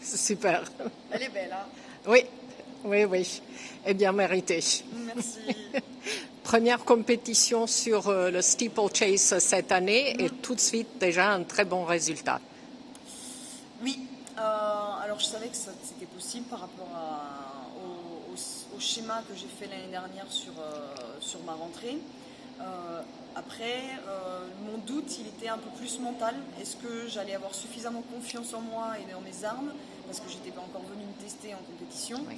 Super. Elle est belle, hein? Oui, oui, oui. Et bien mérité. Merci. Première compétition sur le steeplechase cette année et tout de suite déjà un très bon résultat. Oui, alors je savais que c'était possible par rapport au schéma que j'ai fait l'année dernière sur ma rentrée. Après, mon doute, il était un peu plus mental. Est-ce que j'allais avoir suffisamment confiance en moi et dans mes armes? Parce que j'étais pas encore venue me tester en compétition. Oui.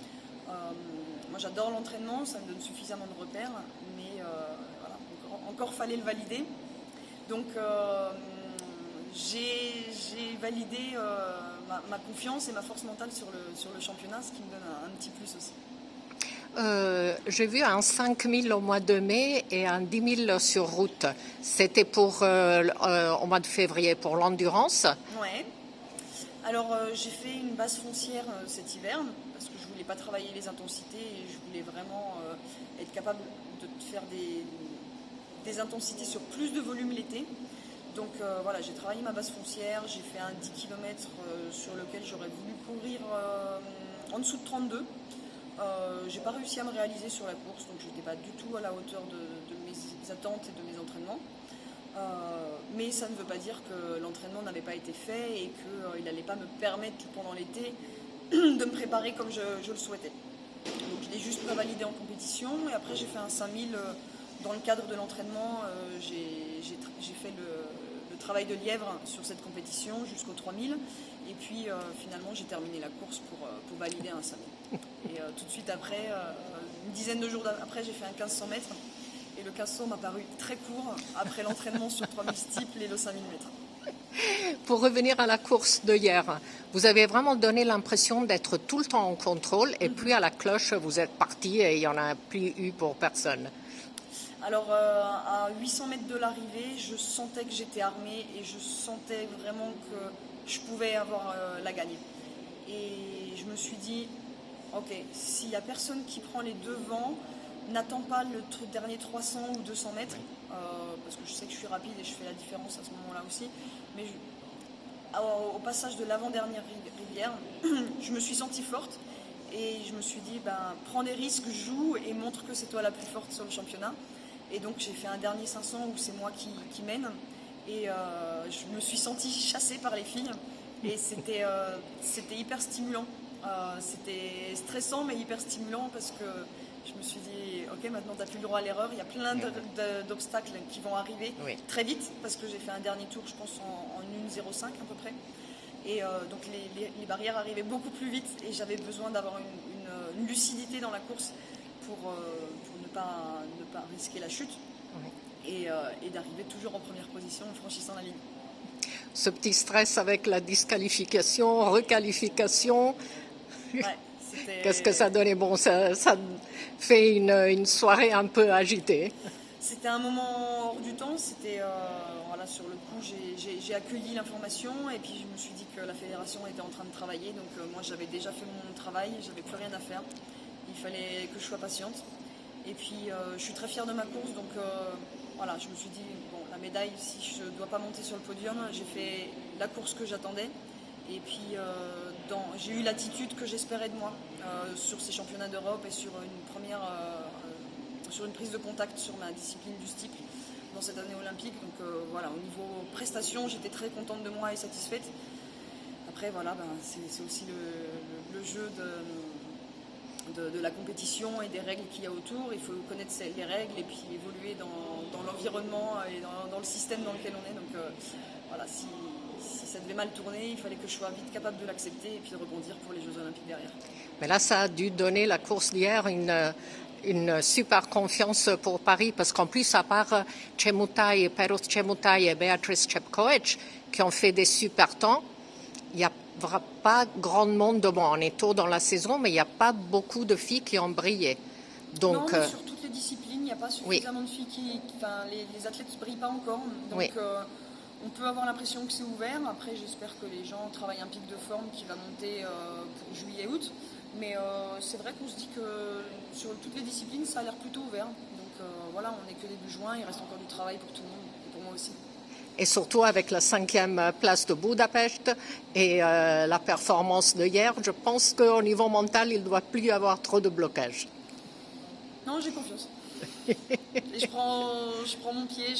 Moi, j'adore l'entraînement, ça me donne suffisamment de repères, mais voilà, encore fallait le valider. Donc, j'ai validé ma confiance et ma force mentale sur le championnat, ce qui me donne un petit plus aussi. J'ai vu un 5000 au mois de mai et un 10 000 sur route. C'était pour au mois de février pour l'endurance. Ouais. Alors j'ai fait une base foncière cet hiver parce que je voulais pas travailler les intensités et je voulais vraiment être capable de faire des intensités sur plus de volume l'été. Donc voilà, j'ai travaillé ma base foncière, j'ai fait un 10 km sur lequel j'aurais voulu courir en dessous de 32. J'ai pas réussi à me réaliser sur la course, donc j'étais pas du tout à la hauteur de mes attentes et de mes entraînements. Mais ça ne veut pas dire que l'entraînement n'avait pas été fait et qu'il n'allait pas me permettre pendant l'été de me préparer comme je le souhaitais. Donc je l'ai juste pas validé en compétition et après j'ai fait un 5000 dans le cadre de l'entraînement. J'ai fait le travail de lièvre sur cette compétition jusqu'au 3000 et puis finalement j'ai terminé la course pour valider un 5000. Et tout de suite après, une dizaine de jours après, j'ai fait un 1500 mètres. Et le 1500 m'a paru très court après l'entraînement sur 3000 steeples et le 5000 mètres. Pour revenir à la course de hier, vous avez vraiment donné l'impression d'être tout le temps en contrôle et puis à la cloche, vous êtes parti et il n'y en a plus eu pour personne. Alors à 800 mètres de l'arrivée, je sentais que j'étais armée et je sentais vraiment que je pouvais avoir la gagne. Et je me suis dit, ok, s'il n'y a personne qui prend les devants, n'attends pas le dernier 300 ou 200 mètres, parce que je sais que je suis rapide et je fais la différence à ce moment-là aussi. Mais au passage de l'avant-dernière rivière, je me suis sentie forte et je me suis dit, prends des risques, joue et montre que c'est toi la plus forte sur le championnat. Et donc j'ai fait un dernier 500 où c'est moi qui mène et je me suis sentie chassée par les filles et c'était hyper stimulant. C'était stressant mais hyper stimulant parce que je me suis dit, ok, maintenant tu n'as plus le droit à l'erreur, il y a plein d'obstacles qui vont arriver très vite parce que j'ai fait un dernier tour, je pense, en 1,05 à peu près. Et donc les barrières arrivaient beaucoup plus vite et j'avais besoin d'avoir une lucidité dans la course pour ne pas risquer la chute et d'arriver toujours en première position en franchissant la ligne. Ce petit stress avec la disqualification, requalification, Ouais, qu'est-ce que ça donnait? Bon, ça fait une soirée un peu agitée. C'était un moment hors du temps, voilà, sur le coup j'ai accueilli l'information et puis je me suis dit que la fédération était en train de travailler, donc moi j'avais déjà fait mon travail, j'avais plus rien à faire, il fallait que je sois patiente et puis je suis très fière de ma course, donc voilà, je me suis dit, bon, la médaille, si je ne dois pas monter sur le podium, j'ai fait la course que j'attendais et puis j'ai eu l'attitude que j'espérais de moi sur ces championnats d'Europe et sur une prise de contact sur ma discipline du steeple dans cette année olympique. Donc voilà, au niveau prestation, j'étais très contente de moi et satisfaite. Après, voilà, c'est aussi le jeu de la compétition et des règles qu'il y a autour. Il faut connaître les règles et puis évoluer dans l'environnement et dans le système dans lequel on est. Donc voilà, si ça devait mal tourner, il fallait que je sois vite capable de l'accepter et puis de rebondir pour les Jeux Olympiques derrière. Mais là, ça a dû donner la course d'hier une super confiance pour Paris, parce qu'en plus, à part Chemutai, Perut Chemutai et Beatrice Chepkoech, qui ont fait des super temps, il n'y a pas grand monde de bon. On est tôt dans la saison, mais il n'y a pas beaucoup de filles qui ont brillé. Donc, non, mais sur toutes les disciplines, il n'y a pas suffisamment de filles les athlètes ne brillent pas encore. Donc, on peut avoir l'impression que c'est ouvert. Après, j'espère que les gens travaillent un pic de forme qui va monter pour juillet-août. Mais c'est vrai qu'on se dit que sur toutes les disciplines, ça a l'air plutôt ouvert. Donc voilà, on n'est que début juin, il reste encore du travail pour tout le monde et pour moi aussi. Et surtout avec la 5e place de Budapest et la performance de hier, je pense qu'au niveau mental, il ne doit plus y avoir trop de blocage. Non, j'ai confiance. Et je prends mon pied,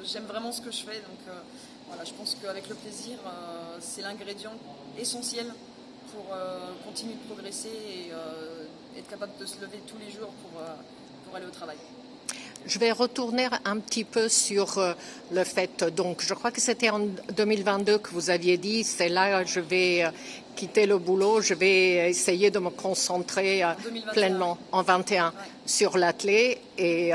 j'aime vraiment ce que je fais. Donc voilà, je pense qu'avec le plaisir, c'est l'ingrédient essentiel pour continuer de progresser et être capable de se lever tous les jours pour aller au travail. Je vais retourner un petit peu sur le fait, donc je crois que c'était en 2022 que vous aviez dit, c'est là je vais quitter le boulot, je vais essayer de me concentrer pleinement en 21 sur l'athlé. Et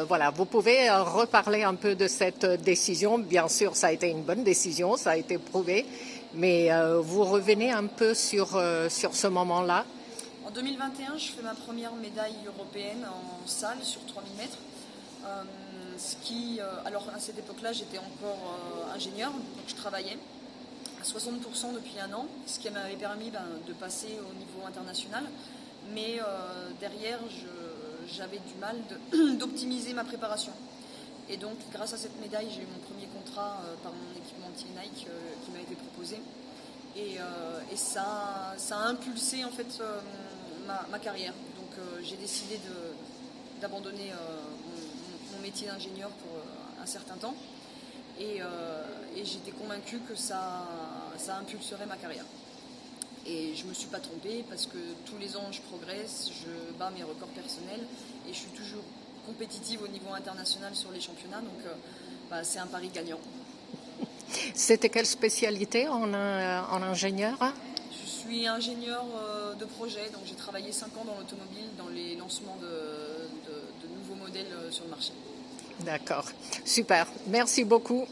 voilà, vous pouvez reparler un peu de cette décision. Bien sûr, ça a été une bonne décision, ça a été prouvé, mais vous revenez un peu sur ce moment-là. En 2021, je fais ma première médaille européenne en salle sur 3000 mètres. Alors à cette époque-là, j'étais encore ingénieur, donc je travaillais à 60% depuis un an, ce qui m'avait permis de passer au niveau international. Mais derrière, j'avais du mal d'optimiser ma préparation. Et donc, grâce à cette médaille, j'ai eu mon premier contrat par mon équipementier Nike qui m'a été proposé. Et ça a impulsé en fait ma carrière. Donc, j'ai décidé d'abandonner mon métier d'ingénieur pour un certain temps et j'étais convaincue que ça impulserait ma carrière. Et je ne me suis pas trompée parce que tous les ans je progresse, je bats mes records personnels et je suis toujours compétitive au niveau international sur les championnats, donc c'est un pari gagnant. C'était quelle spécialité en ingénieur? Je suis ingénieur de projet, donc j'ai travaillé 5 ans dans l'automobile, dans les lancements de nouveaux modèles sur le marché. D'accord, super, merci beaucoup.